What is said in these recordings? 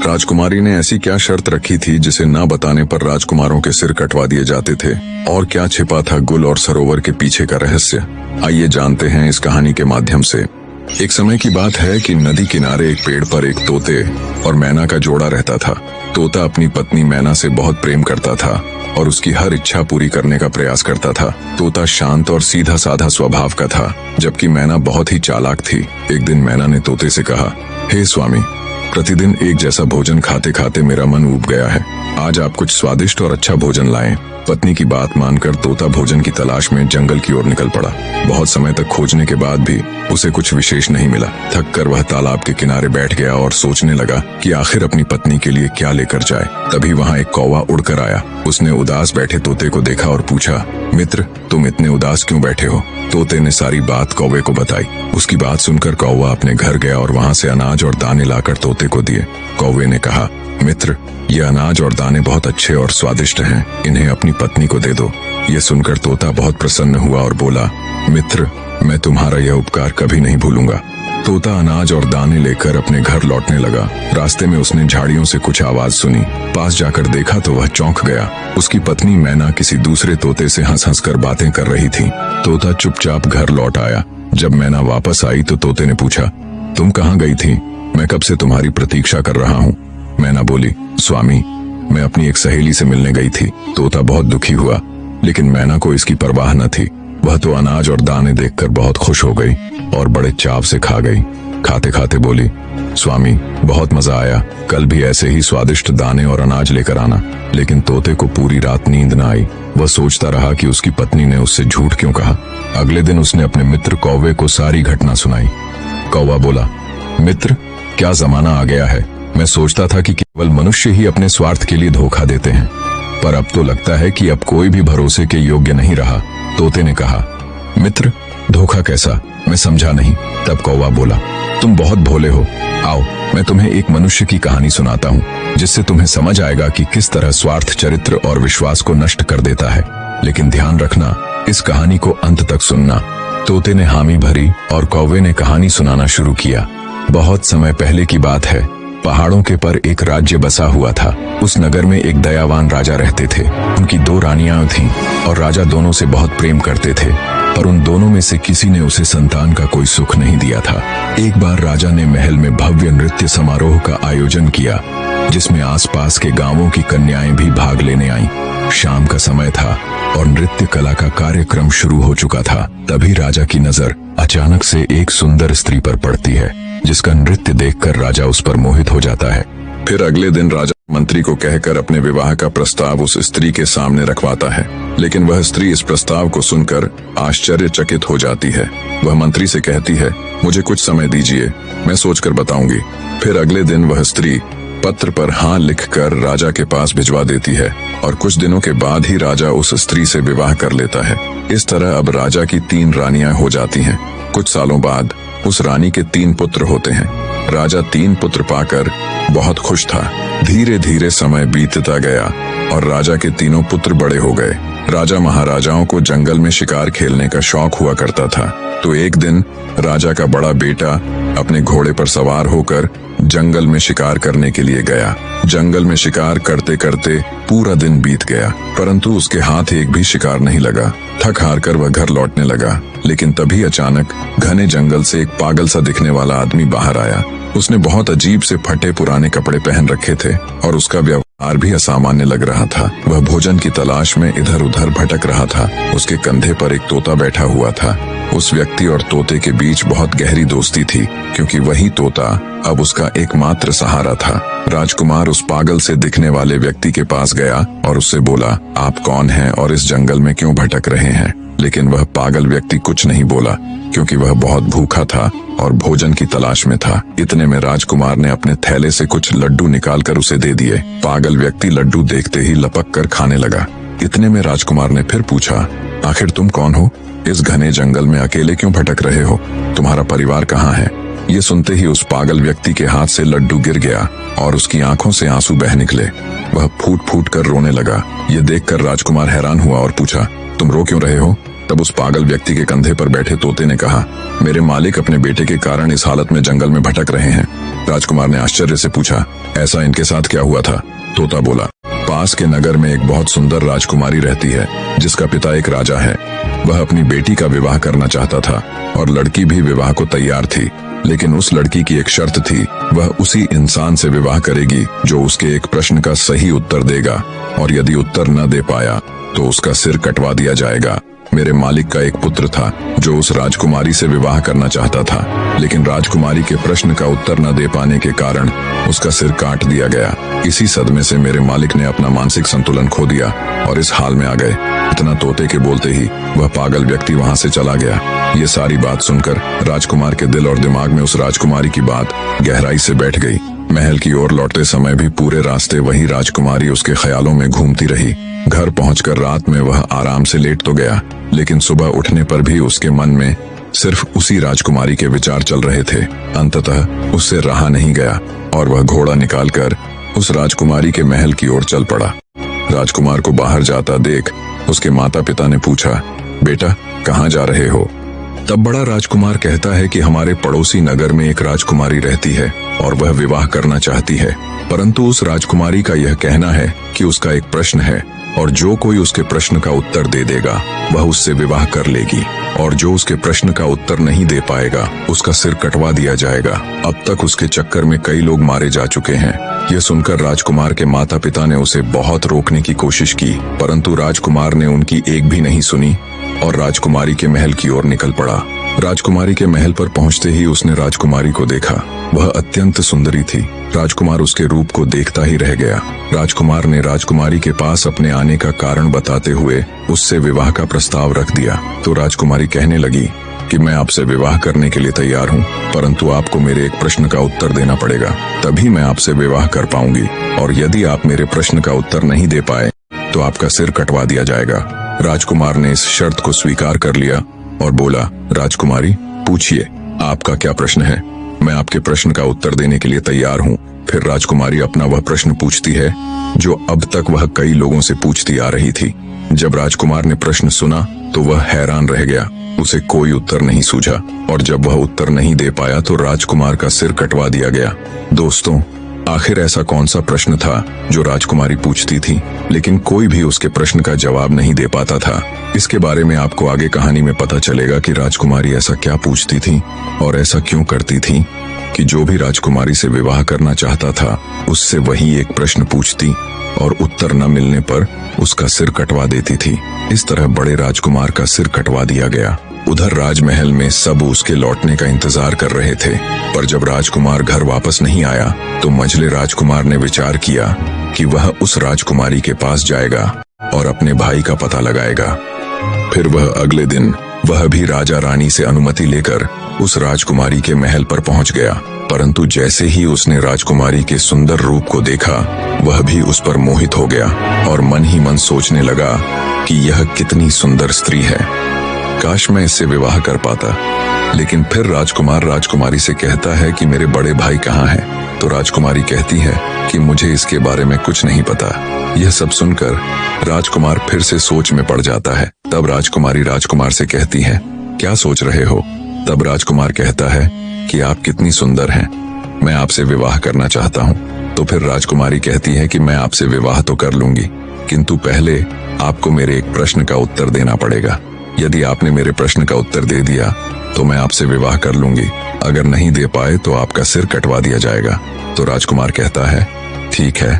राजकुमारी ने ऐसी क्या शर्त रखी थी जिसे ना बताने पर राजकुमारों के सिर कटवा दिए जाते थे, और क्या छिपा था गुल और सरोवर के पीछे का रहस्य? आइए जानते हैं इस कहानी के माध्यम से। एक समय की बात है कि नदी किनारे एक पेड़ पर एक तोते और मैना का जोड़ा रहता था। तोता अपनी पत्नी मैना से बहुत प्रेम करता था और उसकी हर इच्छा पूरी करने का प्रयास करता था। तोता शांत और सीधा साधा स्वभाव का था, जबकि मैना बहुत ही चालाक थी। एक दिन मैना ने तोते से कहा, हे स्वामी, प्रतिदिन एक जैसा भोजन खाते खाते मेरा मन ऊब गया है। आज आप कुछ स्वादिष्ट और अच्छा भोजन लाएं। पत्नी की बात मानकर तोता भोजन की तलाश में जंगल की ओर निकल पड़ा। बहुत समय तक खोजने के बाद भी उसे कुछ विशेष नहीं मिला। थक कर वह तालाब के किनारे बैठ गया और सोचने लगा कि आखिर अपनी पत्नी के लिए क्या लेकर जाए। तभी वहाँ एक कौवा उड़कर आया। उसने उदास बैठे तोते को देखा और पूछा, मित्र, तुम इतने उदास क्यों बैठे हो? तोते ने सारी बात कौवे को बताई। उसकी बात सुनकर कौवा अपने घर गया और वहाँ से अनाज और दाने लाकर तोते को दिए। कौवे ने कहा, मित्र, ये अनाज और दाने बहुत अच्छे और स्वादिष्ट हैं, इन्हें अपनी पत्नी को दे दो। ये सुनकर तोता बहुत प्रसन्न हुआ और बोला, मित्र, मैं तुम्हारा यह उपकार कभी नहीं भूलूंगा। तोता अनाज और दाने लेकर अपने घर लौटने लगा। रास्ते में उसने झाड़ियों से कुछ आवाज सुनी। पास जाकर देखा तो वह चौंक गया। उसकी पत्नी मैना किसी दूसरे तोते से हंस हंस कर बातें कर रही थी। तोता चुपचाप घर लौट आया। जब मैना वापस आई तो तोते ने पूछा, तुम कहाँ गई थी? मैं कब से तुम्हारी प्रतीक्षा कर रहा हूँ। मैना बोली, स्वामी, मैं अपनी एक सहेली से मिलने गई थी। तोता बहुत दुखी हुआ, लेकिन मैना को इसकी परवाह न थी। वह तो अनाज और दाने देखकर बहुत खुश हो गई और बड़े चाव से खा गई। खाते खाते बोली, स्वामी, बहुत मजा आया, कल भी ऐसे ही स्वादिष्ट दाने और अनाज लेकर आना। लेकिन तोते को पूरी रात नींद न आई। वह सोचता रहा कि उसकी पत्नी ने उससे झूठ क्यों कहा। अगले दिन उसने अपने मित्र कौवे को सारी घटना सुनाई। कौवा बोला, मित्र, क्या जमाना आ गया है। मैं सोचता था कि केवल मनुष्य ही अपने स्वार्थ के लिए धोखा देते हैं, पर अब तो लगता है कि अब कोई भी भरोसे के योग्य नहीं रहा। तोते ने कहा, मित्र, धोखा कैसा? मैं समझा नहीं। तब कौवा बोला, तुम बहुत भोले हो। आओ, मैं तुम्हें एक मनुष्य की कहानी सुनाता हूँ, जिससे तुम्हें समझ आएगा कि किस तरह स्वार्थ चरित्र और विश्वास को नष्ट कर देता है। लेकिन ध्यान रखना, इस कहानी को अंत तक सुनना। तोते ने हामी भरी और कौवे ने कहानी सुनाना शुरू किया। बहुत समय पहले की बात है। पहाड़ों के पर एक राज्य बसा हुआ था। उस नगर में एक दयावान राजा रहते थे। उनकी 2 रानियां थीं और राजा दोनों से बहुत प्रेम करते थे, पर उन दोनों में से किसी ने उसे संतान का कोई सुख नहीं दिया था। एक बार राजा ने महल में भव्य नृत्य समारोह का आयोजन किया, जिसमें आसपास के गांवों की कन्याएं भी भाग लेने आईं। शाम का समय था और नृत्य कला का कार्यक्रम शुरू हो चुका था। तभी राजा की नजर अचानक से एक सुंदर स्त्री पर पड़ती है, जिसका नृत्य देखकर राजा उस पर मोहित हो जाता है। फिर अगले दिन राजा मंत्री को कहकर अपने विवाह का प्रस्ताव उस स्त्री के सामने रखवाता है, लेकिन वह स्त्री इस प्रस्ताव को सुनकर आश्चर्यचकित हो जाती है। वह मंत्री से कहती है, मुझे कुछ समय दीजिए, मैं सोचकर बताऊंगी। फिर अगले दिन वह स्त्री पत्र पर हाँ लिखकर राजा के पास भिजवा देती है और कुछ दिनों के बाद ही राजा उस स्त्री से विवाह कर लेता है। इस तरह अब राजा की 3 रानियां हो जाती हैं। कुछ सालों बाद उस रानी के 3 पुत्र होते हैं। राजा 3 पुत्र पाकर बहुत खुश था। धीरे धीरे समय बीतता गया और राजा के तीनों पुत्र बड़े हो गए। राजा महाराजाओं को जंगल में शिकार खेलने का शौक हुआ करता था। तो एक दिन राजा का बड़ा बेटा अपने घोड़े पर सवार होकर जंगल में शिकार करने के लिए गया। जंगल में शिकार करते करते पूरा दिन बीत गया, परंतु उसके हाथ एक भी शिकार नहीं लगा। थक हार कर वह घर लौटने लगा, लेकिन तभी अचानक घने जंगल से एक पागल सा दिखने वाला आदमी बाहर आया। उसने बहुत अजीब से फटे पुराने कपड़े पहन रखे थे और उसका व्यवहार भी असामान्य लग रहा था। वह भोजन की तलाश में इधर उधर भटक रहा था। उसके कंधे पर एक तोता बैठा हुआ था। उस व्यक्ति और तोते के बीच बहुत गहरी दोस्ती थी, क्योंकि वही तोता अब उसका एकमात्र सहारा था। राजकुमार उस पागल से दिखने वाले व्यक्ति के पास गया और उससे बोला, आप कौन हैं और इस जंगल में क्यों भटक रहे हैं? लेकिन वह पागल व्यक्ति कुछ नहीं बोला, क्योंकि वह बहुत भूखा था और भोजन की तलाश में था। इतने में राजकुमार ने अपने थैले से कुछ लड्डू निकालकर उसे दे दिए। पागल व्यक्ति लड्डू देखते ही लपक कर खाने लगा। इतने में राजकुमार ने फिर पूछा, आखिर तुम कौन हो? इस घने जंगल में अकेले क्यों भटक रहे हो? तुम्हारा परिवार कहाँ है? ये सुनते ही उस पागल व्यक्ति के हाथ से लड्डू गिर गया और उसकी आंखों से आंसू बह निकले। वह फूट फूट कर रोने लगा। ये देखकर राजकुमार हैरान हुआ और पूछा, तुम रो क्यों रहे हो? तब उस पागल व्यक्ति के कंधे पर बैठे तोते ने कहा, मेरे मालिक अपने बेटे के कारण इस हालत में जंगल में भटक रहे हैं। राजकुमार ने आश्चर्य से पूछा, ऐसा इनके साथ क्या हुआ था? तोता बोला, पास के नगर में एक बहुत सुंदर राजकुमारी रहती है जिसका पिता एक राजा है। वह अपनी बेटी का विवाह करना चाहता था और लड़की भी विवाह को तैयार थी, लेकिन उस लड़की की एक शर्त थी, वह उसी इंसान से विवाह करेगी जो उसके एक प्रश्न का सही उत्तर देगा, और यदि उत्तर न दे पाया तो उसका सिर कटवा दिया जाएगा। मेरे मालिक का एक पुत्र था जो उस राजकुमारी से विवाह करना चाहता था, लेकिन राजकुमारी के प्रश्न का उत्तर न दे पाने के कारण उसका सिर काट दिया गया। इसी सदमे से मेरे मालिक ने अपना मानसिक संतुलन खो दिया और इस हाल में आ गए। इतना तोते के बोलते ही वह पागल व्यक्ति वहां से चला गया। ये सारी बात सुनकर राजकुमार के दिल और दिमाग में उस राजकुमारी की बात गहराई से बैठ गई। महल की ओर लौटते समय भी पूरे रास्ते वही राजकुमारी उसके ख्यालों में घूमती रही। घर पहुंचकर रात में वह आराम से लेट तो गया, लेकिन सुबह उठने पर भी उसके मन में सिर्फ उसी राजकुमारी के विचार चल रहे थे। अंततः उससे रहा नहीं गया और वह घोड़ा निकालकर उस राजकुमारी के महल की ओर चल पड़ा। राजकुमार को बाहर जाता देख उसके माता पिता ने पूछा, बेटा कहाँ जा रहे हो? तब बड़ा राजकुमार कहता है कि हमारे पड़ोसी नगर में एक राजकुमारी रहती है और वह विवाह करना चाहती है, परंतु उस राजकुमारी का यह कहना है कि उसका एक प्रश्न है और जो कोई उसके प्रश्न का उत्तर दे देगा वह उससे विवाह कर लेगी, और जो उसके प्रश्न का उत्तर नहीं दे पाएगा उसका सिर कटवा दिया जाएगा। अब तक उसके चक्कर में कई लोग मारे जा चुके हैं। यह सुनकर राजकुमार के माता पिता ने उसे बहुत रोकने की कोशिश की, परंतु राजकुमार ने उनकी एक भी नहीं सुनी और राजकुमारी के महल की ओर निकल पड़ा। राजकुमारी के महल पर पहुंचते ही उसने राजकुमारी को देखा। वह अत्यंत सुंदरी थी। राजकुमार उसके रूप को देखता ही रह गया। राजकुमार ने राजकुमारी के पास अपने आने का कारण बताते हुए उससे विवाह का प्रस्ताव रख दिया। तो राजकुमारी कहने लगी कि मैं आपसे विवाह करने के लिए तैयार हूँ, परंतु आपको मेरे एक प्रश्न का उत्तर देना पड़ेगा, तभी मैं आपसे विवाह कर पाऊंगी, और यदि आप मेरे प्रश्न का उत्तर नहीं दे पाए तो आपका सिर कटवा दिया जाएगा। राजकुमार ने इस शर्त को स्वीकार कर लिया और बोला, राजकुमारी पूछिए, आपका क्या प्रश्न है? मैं आपके प्रश्न का उत्तर देने के लिए तैयार हूँ। फिर राजकुमारी अपना वह प्रश्न पूछती है जो अब तक वह कई लोगों से पूछती आ रही थी। जब राजकुमार ने प्रश्न सुना तो वह हैरान रह गया। उसे कोई उत्तर नहीं सूझा, और जब वह उत्तर नहीं दे पाया तो राजकुमार का सिर कटवा दिया गया। दोस्तों, आखिर ऐसा कौन सा प्रश्न था जो राजकुमारी पूछती थी, लेकिन कोई भी उसके प्रश्न का जवाब नहीं दे पाता था? इसके बारे में आपको आगे कहानी में पता चलेगा कि राजकुमारी ऐसा क्या पूछती थी और ऐसा क्यों करती थी कि जो भी राजकुमारी से विवाह करना चाहता था उससे वही एक प्रश्न पूछती और उत्तर न मिलने पर उसका सिर कटवा देती थी। इस तरह बड़े राजकुमार का सिर कटवा दिया गया। उधर राजमहल में सब उसके लौटने का इंतजार कर रहे थे, पर जब राजकुमार घर वापस नहीं आया तो मंझले राजकुमार ने विचार किया कि वह उस राजकुमारी के पास जाएगा और अपने भाई का पता लगाएगा। फिर वह अगले दिन वह भी राजा रानी से अनुमति लेकर उस राजकुमारी के महल पर पहुंच गया, परंतु जैसे ही उसने राजकुमारी के सुंदर रूप को देखा वह भी उस पर मोहित हो गया और मन ही मन सोचने लगा कि यह कितनी सुंदर स्त्री है, काश मैं इससे विवाह कर पाता। लेकिन फिर राजकुमार राजकुमारी से कहता है कि मेरे बड़े भाई कहाँ हैं? तो राजकुमारी कहती है कि मुझे इसके बारे में कुछ नहीं पता। यह सब सुनकर राजकुमार फिर से सोच में पड़ जाता है। तब राजकुमारी राजकुमार से कहती है, क्या सोच रहे हो? तब राजकुमार कहता है कि आप कितनी सुंदर हैं, मैं आपसे विवाह करना चाहता हूँ। तो फिर राजकुमारी कहती है कि मैं आपसे विवाह तो कर लूंगी, किंतु पहले आपको मेरे एक प्रश्न का उत्तर देना पड़ेगा। यदि आपने मेरे प्रश्न का उत्तर दे दिया तो मैं आपसे विवाह कर लूंगी, अगर नहीं दे पाए तो आपका सिर कटवा दिया जाएगा। तो राजकुमार कहता है, ठीक है,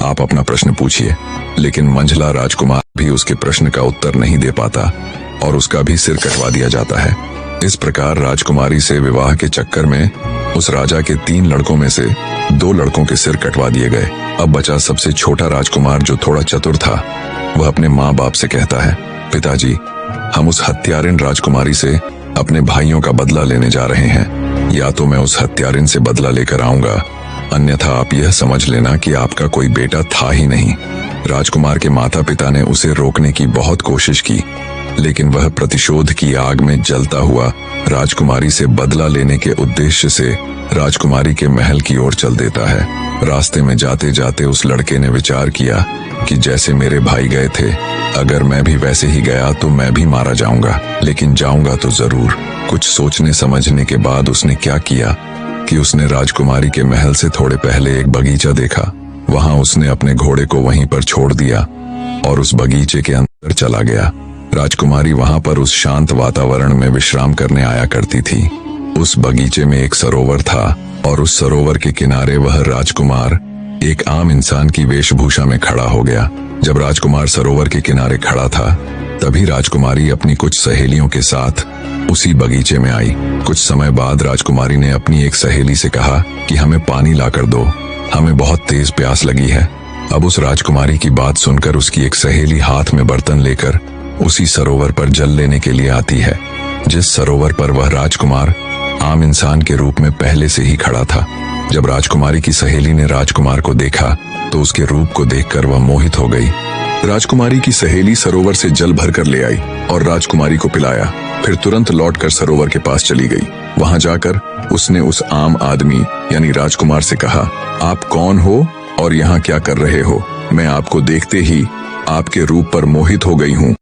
आप अपना प्रश्न पूछिए। लेकिन मंझला राजकुमार भी उसके प्रश्न का उत्तर नहीं दे पाता और उसका भी सिर कटवा दिया जाता है। इस प्रकार राजकुमारी से विवाह के चक्कर में उस राजा के 3 लड़कों में से 2 लड़कों के सिर कटवा दिए गए। अब बचा सबसे छोटा राजकुमार जो थोड़ा चतुर था। वह अपने माँ बाप से कहता है, पिताजी, हम उस हत्यारिन राजकुमारी से अपने भाइयों का बदला लेने जा रहे हैं। या तो मैं उस हत्यारिन से बदला लेकर आऊंगा, अन्यथा आप यह समझ लेना कि आपका कोई बेटा था ही नहीं। राजकुमार के माता पिता ने उसे रोकने की बहुत कोशिश की, लेकिन वह प्रतिशोध की आग में जलता हुआ राजकुमारी से बदला लेने के उद्देश्य से राजकुमारी के महल की ओर चल देता है। रास्ते में जाते जाते उस लड़के ने विचार किया कि जैसे मेरे भाई गए थे, अगर मैं भी वैसे ही गया तो मैं भी मारा जाऊंगा, लेकिन जाऊंगा तो जरूर। कुछ सोचने समझने के बाद उसने क्या किया कि उसने राजकुमारी के महल से थोड़े पहले एक बगीचा देखा। वहां उसने अपने घोड़े को वहीं पर छोड़ दिया और उस बगीचे के अंदर चला गया। राजकुमारी वहां पर उस शांत वातावरण में विश्राम करने आया करती थी। उस बगीचे में एक सरोवर था और उस सरोवर के किनारे वह राजकुमार एक आम इंसान की वेशभूषा में खड़ा हो गया। जब राजकुमार सरोवर के किनारे खड़ा था, तभी राजकुमारी अपनी कुछ सहेलियों के साथ उसी बगीचे में आई। कुछ समय बाद राजकुमारी ने अपनी एक सहेली से कहा कि हमें पानी लाकर दो, हमें बहुत तेज प्यास लगी है। अब उस राजकुमारी की बात सुनकर उसकी एक सहेली हाथ में बर्तन लेकर उसी सरोवर पर जल लेने के लिए आती है, जिस सरोवर पर वह राजकुमार आम इंसान के रूप में पहले से ही खड़ा था। जब राजकुमारी की सहेली ने राजकुमार को देखा तो उसके रूप को देखकर वह मोहित हो गई। राजकुमारी की सहेली सरोवर से जल भरकर ले आई और राजकुमारी को पिलाया, फिर तुरंत लौटकर सरोवर के पास चली गई। वहां जाकर उसने उस आम आदमी यानी राजकुमार से कहा, आप कौन हो और यहाँ क्या कर रहे हो? मैं आपको देखते ही आपके रूप पर मोहित हो गई हूँ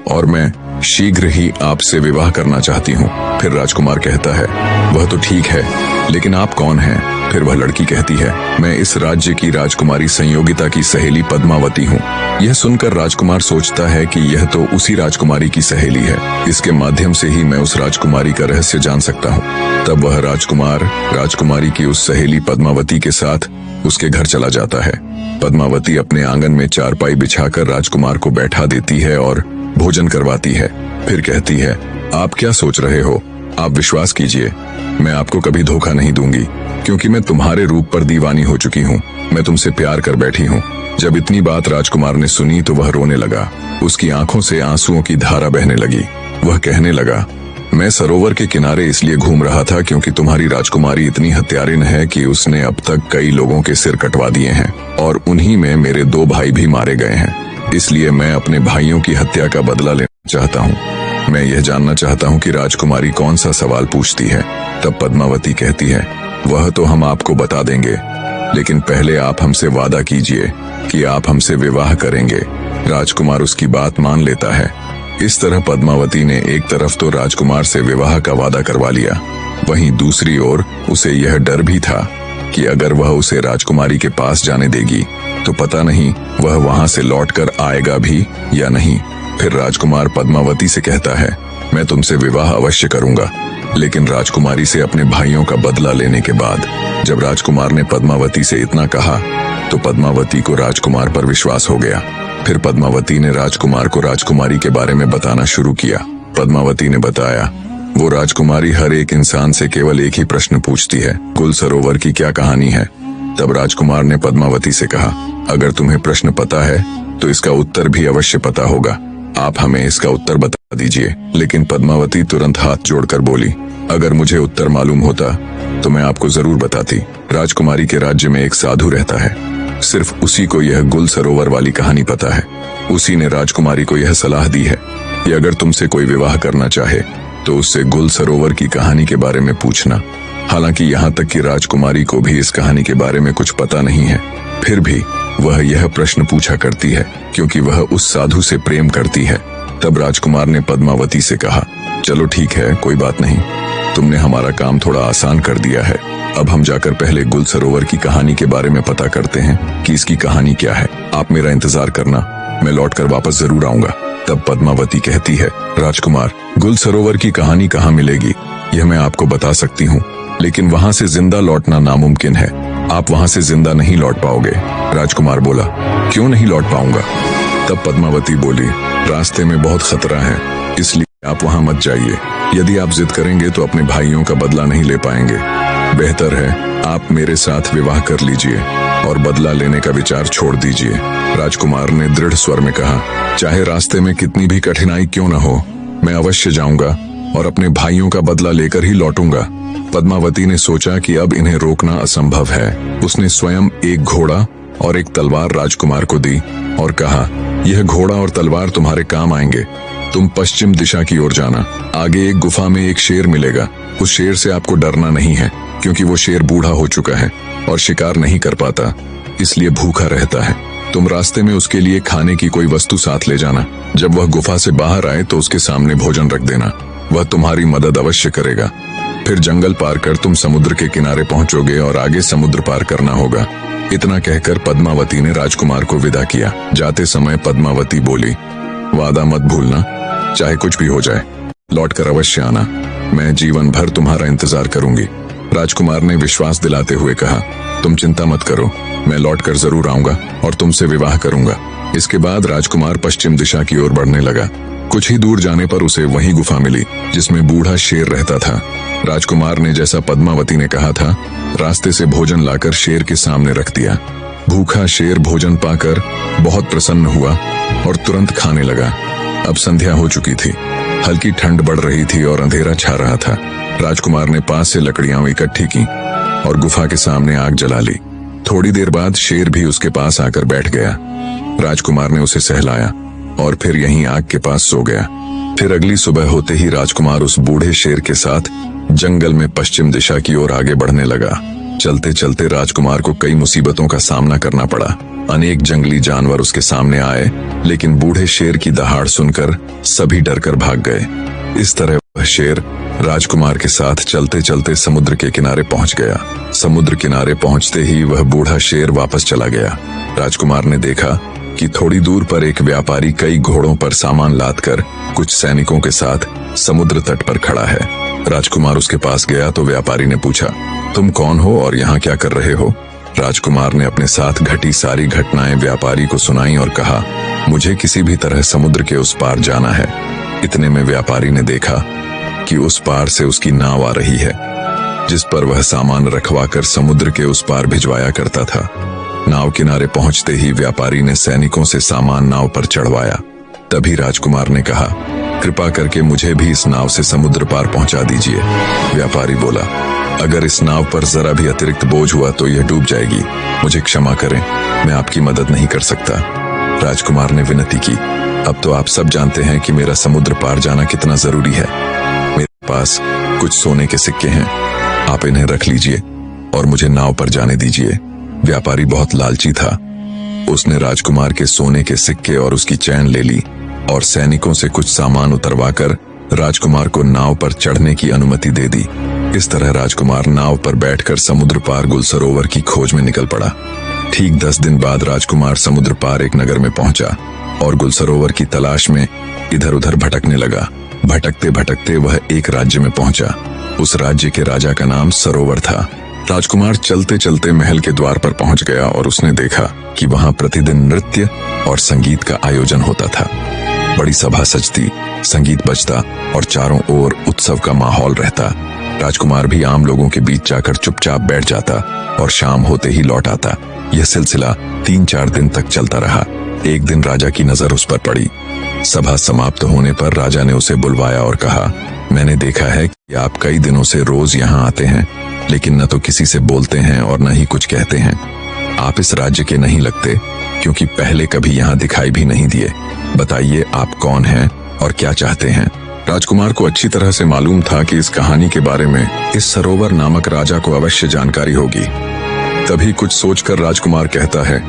और मैं शीघ्र ही आपसे विवाह करना चाहती हूँ। फिर राजकुमार कहता है, वह तो ठीक है, लेकिन आप कौन हैं? फिर वह लड़की कहती है, मैं इस राज्य की राजकुमारी संयोगिता की सहेली पद्मावती हूँ। यह सुनकर राजकुमार सोचता है कि यह तो उसी राजकुमारी की सहेली है, इसके माध्यम से ही मैं उस राजकुमारी का रहस्य जान सकता हूँ। तब वह राजकुमार राजकुमारी की उस सहेली पद्मावती के साथ उसके घर चला जाता है। पद्मावती अपने आंगन में चारपाई बिछाकर राजकुमार को बैठा देती है और भोजन करवाती है। फिर कहती है, आप क्या सोच रहे हो? आप विश्वास कीजिए, मैं आपको कभी धोखा नहीं दूंगी, क्योंकि मैं तुम्हारे रूप पर दीवानी हो चुकी हूँ। मैं तुमसे प्यार कर बैठी हूँ। जब इतनी बात राजकुमार ने सुनी तो वह रोने लगा। उसकी आंखों से आंसुओं की धारा बहने लगी। वह कहने लगा, मैं सरोवर के किनारे इसलिए घूम रहा था क्योंकि तुम्हारी राजकुमारी इतनी हत्यारिन है कि उसने अब तक कई लोगों के सिर कटवा दिए हैं और उन्हीं में मेरे 2 भाई भी मारे गए हैं। इसलिए मैं अपने भाइयों की हत्या का बदला लेना चाहता हूँ। मैं यह जानना चाहता हूँ कि राजकुमारी कौन सा सवाल पूछती है। तब पद्मावती कहती है, वह तो हम आपको बता देंगे, लेकिन पहले आप हमसे वादा कीजिए कि आप हमसे विवाह करेंगे। राजकुमार उसकी बात मान लेता है। इस तरह पद्मावती ने एक तरफ तो राजकुमार से विवाह का वादा करवा लिया, वहीं दूसरी ओर उसे यह डर भी था कि अगर वह उसे राजकुमारी के पास जाने देगी तो पता नहीं वह वहां से लौटकर आएगा भी या नहीं। फिर राजकुमार पद्मावती से कहता है, मैं तुमसे विवाह अवश्य करूंगा, लेकिन राजकुमारी से अपने भाइयों का बदला लेने के बाद। जब राजकुमार ने पद्मावती से इतना कहा तो पद्मावती को राजकुमार पर विश्वास हो गया। फिर पद्मावती ने राजकुमार को राजकुमारी के बारे में बताना शुरू किया। पद्मावती ने बताया, वो राजकुमारी हर एक इंसान से केवल एक ही प्रश्न पूछती है, गुल सरोवर की क्या कहानी है? तब राजकुमार ने पद्मावती से कहा, अगर तुम्हें प्रश्न पता है तो इसका उत्तर भी अवश्य पता होगा, आप हमें इसका उत्तर बता दीजिए। लेकिन पद्मावती तुरंत हाथ जोड़कर बोली, अगर मुझे उत्तर मालूम होता तो मैं आपको जरूर बताती। राजकुमारी के राज्य में एक साधु रहता है, सिर्फ उसी को यह गुल सरोवर वाली कहानी पता है। उसी ने राजकुमारी को यह सलाह दी है कि अगर तुमसे कोई विवाह करना चाहे तो उससे गुल सरोवर की कहानी के बारे में पूछना। हालांकि यहाँ तक कि राजकुमारी को भी इस कहानी के बारे में कुछ पता नहीं है, फिर भी वह यह प्रश्न पूछा करती है क्योंकि वह उस साधु से प्रेम करती है। तब राजकुमार ने पद्मावती से कहा, चलो ठीक है, कोई बात नहीं, तुमने हमारा काम थोड़ा आसान कर दिया है। अब हम जाकर पहले गुल सरोवर की कहानी के बारे में पता करते हैं कि इसकी कहानी क्या है। आप मेरा इंतजार करना, मैं लौटकर वापस जरूर आऊंगा। तब पद्मावती कहती है, राजकुमार, गुल सरोवर की कहानी कहाँ मिलेगी? यह मैं आपको बता सकती हूँ, लेकिन वहाँ से जिंदा लौटना नामुमकिन है। आप वहाँ से जिंदा नहीं लौट पाओगे। राजकुमार बोला, क्यों नहीं लौट पाऊंगा? तब पद्मावती बोली, रास्ते में बहुत खतरा है, इसलिए आप वहाँ मत जाइए। यदि आप जिद करेंगे तो अपने भाइयों का बदला नहीं ले पाएंगे। बेहतर है आप मेरे साथ विवाह कर लीजिए और बदला लेने का विचार छोड़ दीजिए। राजकुमार ने दृढ़ स्वर में कहा, चाहे रास्ते में कितनी भी कठिनाई क्यों न हो, मैं अवश्य जाऊंगा और अपने भाइयों का बदला लेकर ही लौटूंगा। पद्मावती ने सोचा कि अब इन्हें रोकना असंभव है। उसने स्वयं एक घोड़ा और एक तलवार राजकुमार को दी और कहा, यह घोड़ा और तलवार तुम्हारे काम आएंगे। तुम पश्चिम दिशा की ओर जाना। आगे एक गुफा में एक शेर मिलेगा। उस शेर से आपको डरना नहीं है, क्योंकि वो शेर बूढ़ा हो चुका है और शिकार नहीं कर पाता, इसलिए भूखा रहता है। तुम रास्ते में उसके लिए खाने की कोई वस्तु साथ ले जाना। जब वह गुफा से बाहर आए तो उसके सामने भोजन रख देना। वह तुम्हारी मदद अवश्य करेगा। फिर जंगल पार कर तुम समुद्र के किनारे पहुंचोगे और आगे समुद्र पार करना होगा। इतना कहकर पद्मावती ने राजकुमार को विदा किया। जाते समय पद्मावती बोली, वादा मत भूलना, चाहे कुछ भी हो जाए, लौटकर अवश्य आना। मैं जीवन भर तुम्हारा इंतजार करूंगी। राजकुमार ने विश्वास दिलाते हुए कहा, तुम चिंता मत करो, मैं लौटकर जरूर आऊंगा और तुमसे विवाह करूंगा। इसके बाद राजकुमार पश्चिम दिशा की ओर बढ़ने लगा। कुछ ही दूर जाने पर उसे वही गुफा मिली जिसमें बूढ़ा शेर रहता था। राजकुमार ने जैसा पद्मावती ने कहा था, रास्ते से भोजन लाकर शेर के सामने रख दिया। भूखा शेर भोजन पाकर बहुत प्रसन्न हुआ और तुरंत खाने लगा। अब संध्या हो चुकी थी, हल्की ठंड बढ़ रही थी और अंधेरा छा रहा था। राजकुमार ने पास से लकड़ियां इकट्ठी की और गुफा के सामने आग जला ली। थोड़ी देर बाद शेर भी उसके पास आकर बैठ गया। राजकुमार ने उसे सहलाया और फिर यहीं आग के पास सो गया। फिर अगली सुबह होते ही राजकुमार उस बूढ़े शेर के साथ जंगल में पश्चिम दिशा की ओर आगे बढ़ने लगा। चलते चलते राजकुमार को कई मुसीबतों का सामना करना पड़ा। अनेक जंगली जानवर उसके सामने आए, लेकिन बूढ़े शेर की दहाड़ सुनकर सभी डरकर भाग गए। इस तरह वह शेर राजकुमार के साथ चलते चलते समुद्र के किनारे पहुंच गया। समुद्र किनारे पहुंचते ही वह बूढ़ा शेर वापस चला गया। राजकुमार ने देखा कि थोड़ी दूर पर एक व्यापारी कई घोड़ों पर सामान लादकर कुछ सैनिकों के साथ समुद्र तट पर खड़ा है। राजकुमार उसके पास गया तो व्यापारी ने पूछा, तुम कौन हो और यहाँ क्या कर रहे हो? राजकुमार ने अपने साथ घटी सारी घटनाएं व्यापारी को सुनाई और कहा, मुझे किसी भी तरह समुद्र के उस पार जाना है। इतने में व्यापारी ने देखा कि उस पार से उसकी नाव आ रही है, जिस पर वह सामान रखवाकर समुद्र के उस पार भिजवाया करता था। नाव किनारे पहुंचते ही व्यापारी ने सैनिकों से सामान नाव पर चढ़वाया। तभी राजकुमार ने कहा, कृपा करके मुझे भी इस नाव से समुद्र पार पहुंचा दीजिए। व्यापारी बोला, अगर इस नाव पर जरा भी अतिरिक्त बोझ हुआ तो यह डूब जाएगी। मुझे क्षमा करें, मैं आपकी मदद नहीं कर सकता। राजकुमार ने विनती की, अब तो आप सब जानते हैं कि मेरा समुद्र पार जाना कितना जरूरी है। मेरे पास कुछ सोने के सिक्के हैं, आप इन्हें रख लीजिए और मुझे नाव पर जाने दीजिए। व्यापारी बहुत लालची था। उसने राजकुमार के सोने के सिक्के और उसकी चैन ले ली और सैनिकों से कुछ सामान उतरवाकर राजकुमार को नाव पर चढ़ने की अनुमति दे दी। इस तरह राजकुमार नाव पर बैठकर समुद्र पार गुलसरोवर की खोज में निकल पड़ा। ठीक 10 दिन बाद राजकुमार समुद्र पार एक नगर में पहुंचा और गुलसरोवर की तलाश में इधर उधर भटकने लगा। भटकते भटकते वह एक राज्य में पहुंचा। उस राज्य के राजा का नाम सरोवर था। राजकुमार चलते चलते महल के द्वार पर पहुंच गया और उसने देखा कि वहां प्रतिदिन नृत्य और संगीत का आयोजन होता था। बड़ी सभा सजती, संगीत बजता और चारों ओर उत्सव का माहौल रहता। राजकुमार भी आम लोगों के बीच जाकर चुपचाप बैठ जाता और शाम होते ही लौट आता। यह सिलसिला 3-4 दिन तक चलता रहा। एक दिन राजा की नजर उस पर पड़ी। सभा समाप्त होने पर राजा ने उसे बुलवाया और कहा, मैंने देखा है कि आप कई दिनों से रोज यहाँ आते हैं, लेकिन न तो किसी से बोलते हैं और न ही कुछ कहते हैं। आप इस राज्य के नहीं लगते, क्योंकि पहले कभी यहाँ दिखाई भी नहीं दिए। बताइए आप कौन हैं और क्या चाहते हैं? राजकुमार को अच्छी तरह से मालूम था कि इस कहानी के बारे में इस सरोवर नामक राजा को अवश्य जानकारी होगी। तभी कुछ सोचकर राजकुमार कहता है,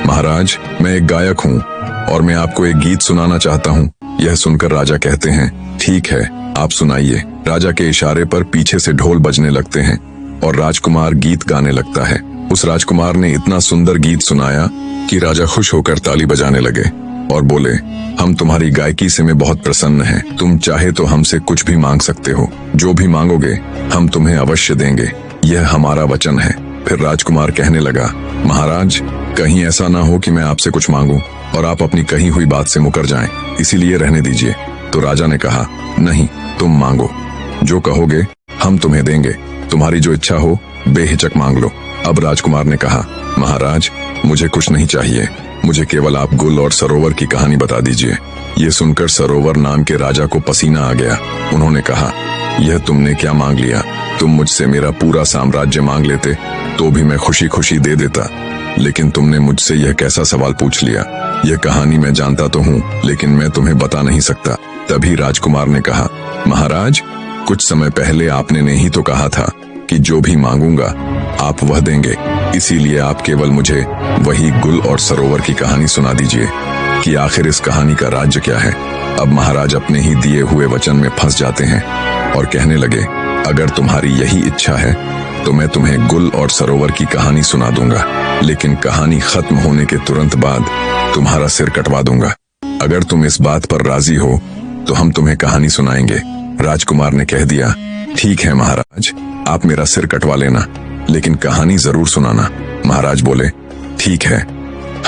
महाराज, मैं एक गायक हूँ और मैं आपको एक गीत सुनाना चाहता हूँ। यह सुनकर राजा कहते हैं, ठीक है, आप सुनाइए। राजा के इशारे पर पीछे से ढोल बजने लगते हैं और राजकुमार गीत गाने लगता है। उस राजकुमार ने इतना सुंदर गीत सुनाया कि राजा खुश होकर ताली बजाने लगे और बोले, हम तुम्हारी गायकी से में बहुत प्रसन्न हैं। तुम चाहे तो हमसे कुछ भी मांग सकते हो। जो भी मांगोगे हम तुम्हें अवश्य देंगे, यह हमारा वचन है। फिर राजकुमार कहने लगा, महाराज, कहीं ऐसा ना हो कि मैं आपसे कुछ मांगूं और आप अपनी कही हुई बात से मुकर जाएं, इसीलिए रहने दीजिए। तो राजा ने कहा, नहीं, तुम मांगो, जो कहोगे हम तुम्हें देंगे। तुम्हारी जो इच्छा हो बेहिचक मांग लो। अब राजकुमार ने कहा, महाराज, मुझे कुछ नहीं चाहिए, मुझे केवल आप गुल और सरोवर की कहानी बता दीजिए। ये सुनकर सरोवर नाम के राजा को पसीना आ गया। उन्होंने कहा, यह तुमने क्या मांग लिया? तुम मुझसे मेरा पूरा साम्राज्य मांग लेते तो भी मैं खुशी खुशी दे देता, लेकिन तुमने मुझसे यह कैसा सवाल पूछ लिया? यह कहानी मैं जानता तो हूँ, लेकिन मैं तुम्हें बता नहीं सकता। तभी राजकुमार ने कहा, महाराज, कुछ समय पहले आपने ने ही तो कहा था कि जो भी मांगूंगा आप वह देंगे। इसीलिए आप केवल मुझे वही गुल और सरोवर की कहानी सुना दीजिए कि आखिर इस कहानी का राज्य क्या है। अब महाराज अपने ही दिए हुए वचन में फंस जाते हैं और कहने लगे, अगर तुम्हारी यही इच्छा है तो मैं तुम्हें गुल और सरोवर की कहानी सुना दूंगा, लेकिन कहानी खत्म होने के तुरंत बाद तुम्हारा सिर कटवा दूंगा। अगर तुम इस बात पर राजी हो तो हम तुम्हें कहानी सुनाएंगे। राजकुमार ने कह दिया, ठीक है महाराज, आप मेरा सिर कटवा लेना, लेकिन कहानी जरूर सुनाना। महाराज बोले, ठीक है,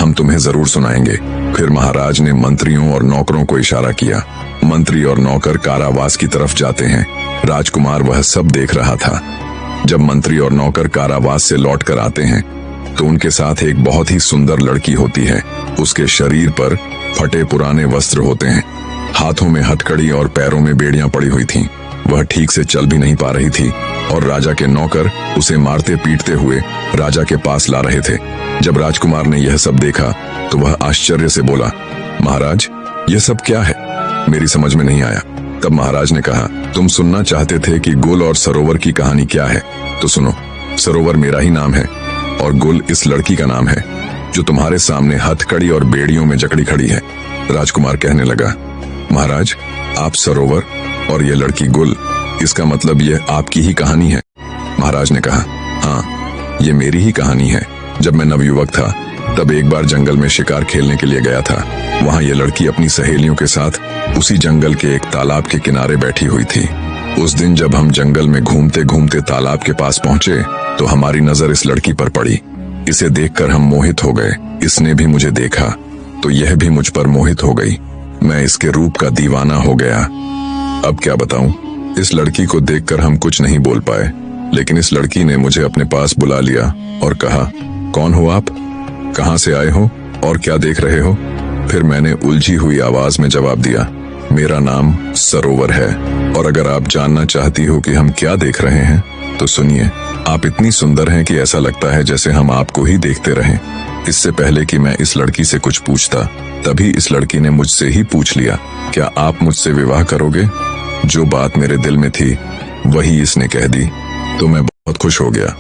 हम तुम्हें जरूर सुनाएंगे। फिर महाराज ने मंत्रियों और नौकरों को इशारा किया। मंत्री और नौकर कारावास की तरफ जाते हैं। राजकुमार वह सब देख रहा था। जब मंत्री और नौकर कारावास से लौट कर आते हैं तो उनके साथ एक बहुत ही सुंदर लड़की होती है। उसके शरीर पर फटे पुराने वस्त्र होते हैं, हाथों में हथकड़ी और पैरों में बेड़ियां पड़ी हुई थीं। वह ठीक से चल भी नहीं पा रही थी और राजा के नौकर उसे मारते पीटते हुए राजा के पास ला रहे थे। जब राजकुमार ने यह सब देखा तो वह आश्चर्य से बोला, महाराज, यह सब क्या है? मेरी समझ में नहीं आया। तब महाराज ने कहा, तुम सुनना चाहते थे कि गुल और सरोवर की कहानी क्या है, तो सुनो। सरोवर मेरा ही नाम है और गुल इस लड़की का नाम है जो तुम्हारे सामने हथकड़ी और बेड़ियों में जकड़ी खड़ी है। राजकुमार कहने लगा, महाराज, आप सरोवर और ये लड़की गुल, इसका मतलब यह आपकी ही कहानी है? महाराज ने कहा, हाँ, ये मेरी ही कहानी है। जब मैं नवयुवक था तब एक बार जंगल में शिकार खेलने के लिए गया था। वहाँ ये लड़की अपनी सहेलियों के साथ उसी जंगल के एक तालाब के किनारे बैठी हुई थी। उस दिन जब हम जंगल में घूमते घूमते तालाब के पास पहुंचे तो हमारी नजर इस लड़की पर पड़ी। इसे देखकर हम मोहित हो गए। इसने भी मुझे देखा तो यह भी मुझ पर मोहित हो गई। मैं इसके रूप का दीवाना हो गया। अब क्या बताऊं, इस लड़की को देखकर हम कुछ नहीं बोल पाए, लेकिन इस लड़की ने मुझे अपने पास बुला लिया और कहा, कौन हो आप, कहां से आए हो और क्या देख रहे हो? फिर मैंने उलझी हुई आवाज में जवाब दिया, मेरा नाम सरोवर है और अगर आप जानना चाहती हो कि हम क्या देख रहे हैं तो सुनिए। आप इतनी सुंदर हैं कि ऐसा लगता है जैसे हम आपको ही देखते रहें। इससे पहले कि मैं इस लड़की से कुछ पूछता, तभी इस लड़की ने मुझसे ही पूछ लिया, क्या आप मुझसे विवाह करोगे? जो बात मेरे दिल में थी वही इसने कह दी तो मैं बहुत खुश हो गया।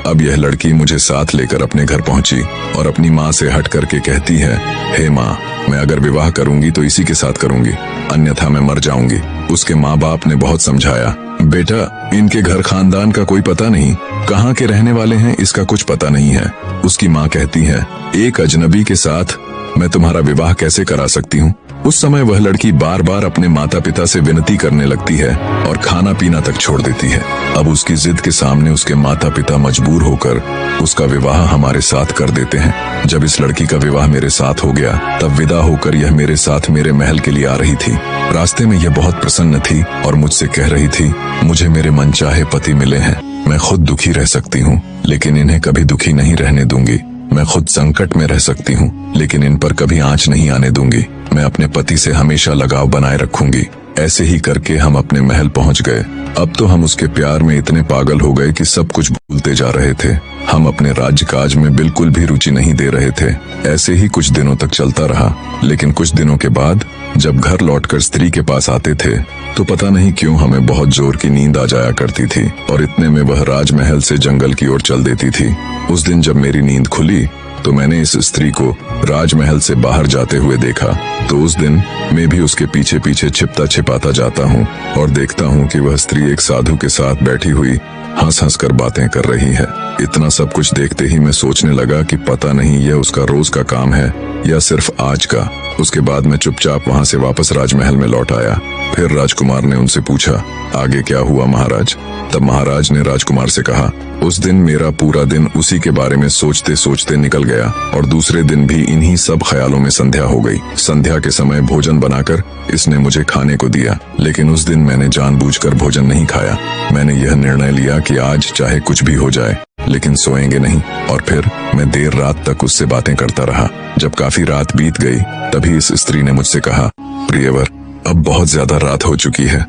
अब यह लड़की मुझे साथ लेकर अपने घर पहुंची और अपनी माँ से हट करके कहती है, हे माँ, मैं अगर विवाह करूंगी तो इसी के साथ करूंगी, अन्यथा मैं मर जाऊंगी। उसके माँ बाप ने बहुत समझाया, बेटा, इनके घर खानदान का कोई पता नहीं, कहाँ के रहने वाले हैं इसका कुछ पता नहीं है। उसकी माँ कहती है, एक अजनबी के साथ मैं तुम्हारा विवाह कैसे करा सकती हूँ? उस समय वह लड़की बार बार अपने माता पिता से विनती करने लगती है और खाना पीना तक छोड़ देती है। अब उसकी जिद के सामने उसके माता पिता मजबूर होकर उसका विवाह हमारे साथ कर देते हैं। जब इस लड़की का विवाह मेरे साथ हो गया तब विदा होकर यह मेरे साथ मेरे महल के लिए आ रही थी। रास्ते में यह बहुत प्रसन्न थी और मुझसे कह रही थी, मुझे मेरे मनचाहे पति मिले हैं, मैं खुद दुखी रह सकती हूँ लेकिन इन्हें कभी दुखी नहीं रहने दूंगी। मैं खुद संकट में रह सकती हूँ लेकिन इन पर कभी आंच नहीं आने दूंगी। मैं अपने पति से हमेशा लगाव बनाए रखूंगी। ऐसे ही करके हम अपने महल पहुंच गए। अब तो हम उसके प्यार में इतने पागल हो गए कि सब कुछ भूलते जा रहे थे। हम अपने राज्यकाज में बिल्कुल भी रुचि नहीं दे रहे थे। ऐसे ही कुछ दिनों तक चलता रहा, लेकिन कुछ दिनों के बाद जब घर लौटकर स्त्री के पास आते थे तो पता नहीं क्यों हमें बहुत जोर की नींद आ जाया करती थी और इतने में वह राजमहल से जंगल की ओर चल देती थी। उस दिन जब मेरी नींद खुली तो मैंने इस स्त्री को राजमहल से बाहर जाते हुए देखा। तो उस दिन मैं भी उसके पीछे पीछे छिपता छिपाता जाता हूँ और देखता हूँ कि वह स्त्री एक साधु के साथ बैठी हुई हंस हंस कर बातें कर रही है। इतना सब कुछ देखते ही मैं सोचने लगा कि पता नहीं यह उसका रोज का काम है या सिर्फ आज का। उसके बाद मैं चुपचाप वहां से वापस राजमहल में लौट आया। फिर राजकुमार ने उनसे पूछा, आगे क्या हुआ महाराज? तब महाराज ने राजकुमार से कहा, उस दिन मेरा पूरा दिन उसी के बारे में सोचते सोचते निकल गया और दूसरे दिन भी इन्हीं सब ख्यालों में संध्या हो गई। संध्या के समय भोजन बनाकर इसने मुझे खाने को दिया, लेकिन उस दिन मैंने जानबूझकर भोजन नहीं खाया। मैंने यह निर्णय लिया कि आज चाहे कुछ भी हो जाए लेकिन सोएंगे नहीं, और फिर मैं देर रात तक उससे बातें करता रहा। जब काफी रात बीत गई तभी इस स्त्री ने मुझसे कहा, प्रियवर, अब बहुत ज्यादा रात हो चुकी है,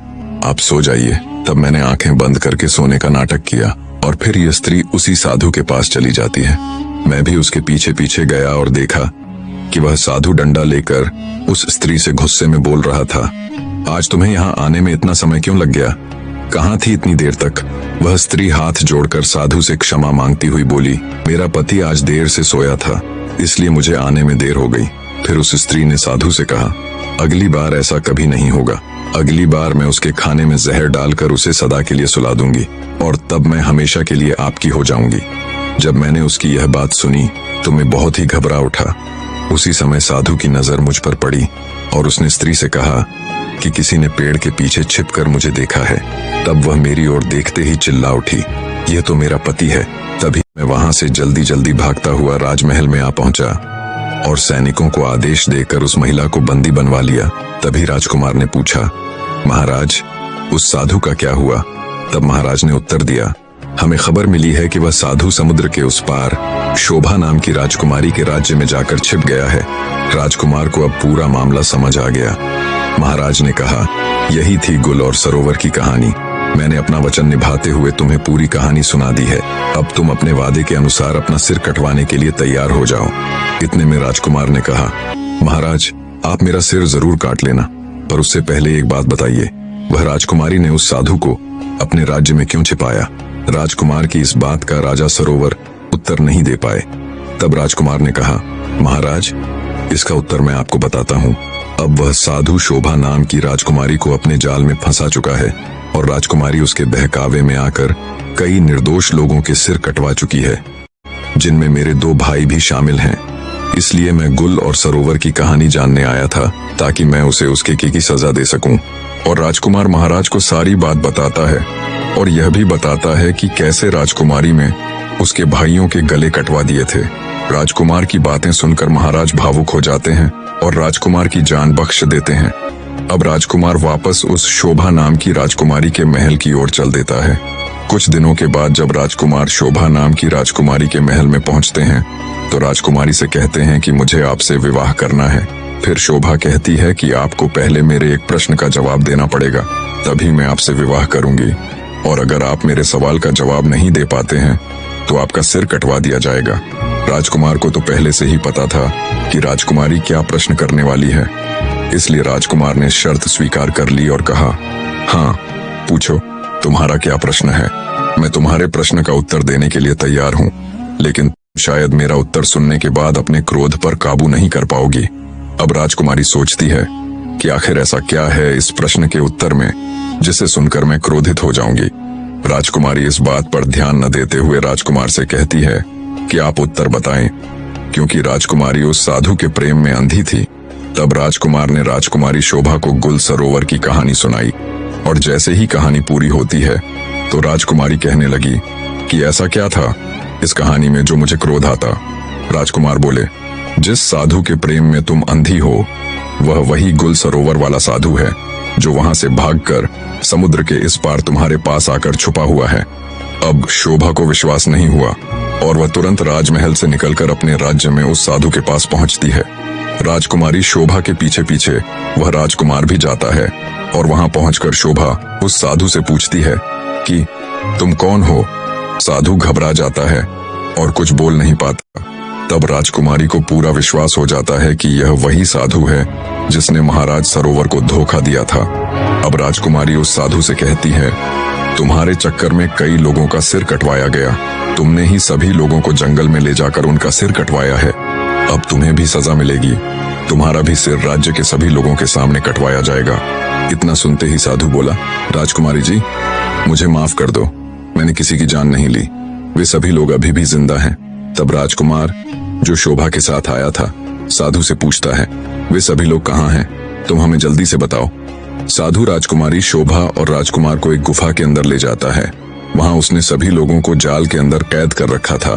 आप सो जाइए। तब मैंने आंखें बंद करके सोने का नाटक किया और फिर यह स्त्री उसी साधु के पास चली जाती है। मैं भी उसके पीछे पीछे गया और देखा कि वह साधु डंडा लेकर उस स्त्री से गुस्से में बोल रहा था, आज तुम्हें यहाँ आने में इतना समय क्यों लग गया? कहाँ थी इतनी देर तक? वह स्त्री हाथ जोड़कर साधु से क्षमा मांगती हुई बोली, मेरा पति आज देर से सोया था, इसलिए मुझे आने में देर हो गई। फिर उस स्त्री ने साधु से कहा, अगली बार ऐसा कभी नहीं होगा। अगली बार मैं उसके खाने में जहर डालकर उसे सदा के लिए सुला दूंगी और तब मैं हमेशा के लिए आपकी हो जाऊंगी। जब मैंने उसकी यह बात सुनी तो मैं बहुत ही घबरा उठा। उसी समय साधु की नजर मुझ पर पड़ी और उसने स्त्री से कहा कि किसी ने पेड़ के पीछे छिपकर मुझे देखा है। तब वह मेरी ओर देखते ही चिल्ला उठी, यह तो मेरा पति है। तभी मैं वहां से जल्दी जल्दी भागता हुआ राजमहल में आ पहुंचा और सैनिकों को आदेश देकर उस महिला को बंदी बनवा लिया। तभी राजकुमार ने पूछा, महाराज उस साधु का क्या हुआ? तब महाराज ने उत्तर दिया, हमें खबर मिली है कि वह साधु समुद्र के उस पार शोभा नाम की राजकुमारी के राज्य में जाकर छिप गया है। राजकुमार को अब पूरा मामला समझ आ गया। महाराज ने कहा, यही थी गुल और सरोवर की कहानी। मैंने अपना वचन निभाते हुए तुम्हें पूरी कहानी सुना दी है। अब तुम अपने वादे के अनुसार अपना सिर कटवाने के लिए तैयार हो जाओ। इतने में राजकुमार ने कहा, महाराज आप मेरा सिर जरूर काट लेना, पर उससे पहले एक बात बताइए, वह राजकुमारी ने उस साधु को अपने राज्य में क्यों छिपाया? राजकुमार की इस बात का राजा सरोवर उत्तर नहीं दे पाए। तब राजकुमार ने कहा, महाराज इसका उत्तर मैं आपको बताता हूँ। अब वह साधु शोभा नाम की राजकुमारी को अपने जाल में फंसा चुका है और राजकुमारी उसके बहकावे में आकर कई निर्दोष लोगों के सिर कटवा चुकी है, जिनमें मेरे 2 भाई भी शामिल हैं। इसलिए मैं गुल और सरोवर की कहानी जानने आया था ताकि मैं उसे उसके की सजा दे सकूं। और राजकुमार महाराज को सारी बात बताता है और यह भी बताता है कि कैसे राजकुमारी में उसके भाइयों के गले कटवा दिए थे। राजकुमार की बातें सुनकर महाराज भावुक हो जाते हैं और राजकुमार की जान बख्श देते हैं। अब राजकुमार वापस उस शोभा नाम की राजकुमारी के महल की ओर चल देता है। कुछ दिनों के बाद जब राजकुमार शोभा नाम की राजकुमारी के महल में पहुंचते हैं तो राजकुमारी से कहते हैं कि मुझे आपसे विवाह करना है। फिर शोभा कहती है कि आपको पहले मेरे एक प्रश्न का जवाब देना पड़ेगा, तभी मैं आपसे विवाह करूंगी, और अगर आप मेरे सवाल का जवाब नहीं दे पाते हैं तो आपका सिर कटवा दिया जाएगा। राजकुमार को तो पहले से ही पता था कि राजकुमारी क्या प्रश्न करने वाली है, इसलिए राजकुमार ने शर्त स्वीकार कर ली और कहा, हाँ पूछो, तुम्हारा क्या प्रश्न है? मैं तुम्हारे प्रश्न का उत्तर देने के लिए तैयार हूँ, लेकिन शायद मेरा उत्तर सुनने के बाद अपने क्रोध पर काबू नहीं कर पाओगी। अब राजकुमारी सोचती है कि आखिर ऐसा क्या है इस प्रश्न के उत्तर में जिसे सुनकर मैं क्रोधित हो जाऊंगी। राजकुमारी इस बात पर ध्यान न देते हुए राजकुमार से कहती है कि आप उत्तर बताएं, क्योंकि राजकुमारी उस साधु के प्रेम में अंधी थी। तब राजकुमार ने राजकुमारी शोभा को गुल सरोवर की कहानी सुनाई और जैसे ही कहानी पूरी होती है तो राजकुमारी कहने लगी कि ऐसा क्या था इस कहानी में जो मुझे क्रोध आता? राजकुमार बोले, जिस साधु के प्रेम में तुम अंधी हो वह वही गुल सरोवर वाला साधु है जो वहां से भागकर समुद्र के इस पार तुम्हारे पास आकर छुपा हुआ है। अब शोभा को विश्वास नहीं हुआ और वह तुरंत राजमहल से निकलकर अपने राज्य में उस साधु के पास पहुंचती है। राजकुमारी शोभा के पीछे पीछे वह राजकुमार भी जाता है और वहां पहुंचकर शोभा उस साधु से पूछती है कि तुम कौन हो? साधु घबरा जाता है और कुछ बोल नहीं पाता। तब राजकुमारी को पूरा विश्वास हो जाता है कि यह वही साधु है जिसने महाराज सरोवर को धोखा दिया था। अब राजकुमारी उस साधु से कहती है, तुम्हारे चक्कर में कई लोगों का सिर कटवाया गया, तुमने ही सभी लोगों को जंगल में ले जाकर उनका सिर कटवाया है, अब तुम्हें भी सजा मिलेगी, तुम्हारा भी सिर राज्य के सभी लोगों के सामने कटवाया जाएगा। इतना सुनते ही साधु बोला, राजकुमारी जी मुझे माफ कर दो, मैंने किसी की जान नहीं ली, वे सभी लोग अभी भी जिंदा हैं। तब राजकुमार जो शोभा के साथ आया था साधु से पूछता है, वे सभी लोग कहाँ हैं? तुम हमें जल्दी से बताओ। साधु राजकुमारी शोभा और राजकुमार को एक गुफा के अंदर ले जाता है। वहां उसने सभी लोगों को जाल के अंदर कैद कर रखा था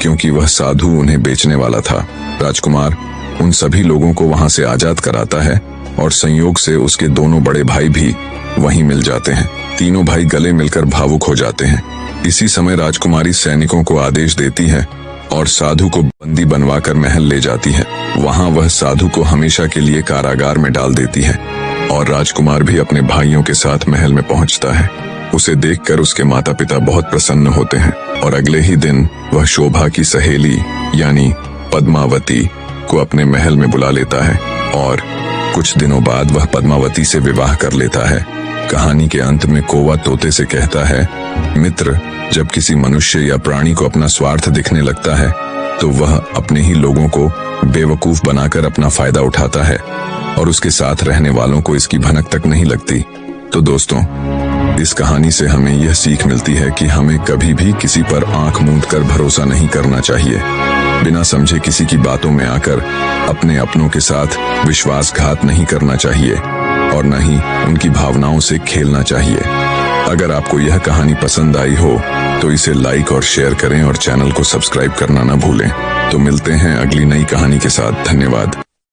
क्योंकि वह साधु उन्हें बेचने वाला था। राजकुमार उन सभी लोगों को वहां से आजाद कराता है और संयोग से उसके दोनों बड़े भाई भी वहीं मिल जाते हैं। तीनों भाई गले मिलकर भावुक हो जाते हैं। इसी समय राजकुमारी सैनिकों को आदेश देती है और साधु को बंदी बनवाकर महल ले जाती है। वहां वह साधु को हमेशा के लिए कारागार में डाल देती है और राजकुमार भी अपने भाइयों के साथ महल में पहुंचता है। उसे देखकर उसके माता पिता बहुत प्रसन्न होते हैं और अगले ही दिन वह शोभा की सहेली यानी पद्मावती को अपने महल में बुला लेता है और कुछ दिनों बाद वह पद्मावती से विवाह कर लेता है। कहानी के अंत में कौवा तोते से कहता है, मित्र, जब किसी मनुष्य या प्राणी को अपना स्वार्थ दिखने लगता है तो वह अपने ही लोगों को बेवकूफ बनाकर अपना फायदा उठाता है और उसके साथ रहने वालों को इसकी भनक तक नहीं लगती। तो दोस्तों, इस कहानी से हमें यह सीख मिलती है कि हमें कभी भी किसी पर आंख मूंद कर भरोसा नहीं करना चाहिए। बिना समझे किसी की बातों में आकर अपने अपनों के साथ विश्वासघात नहीं करना चाहिए और न ही उनकी भावनाओं से खेलना चाहिए। अगर आपको यह कहानी पसंद आई हो तो इसे लाइक और शेयर करें और चैनल को सब्सक्राइब करना न भूलें। तो मिलते हैं अगली नई कहानी के साथ। धन्यवाद।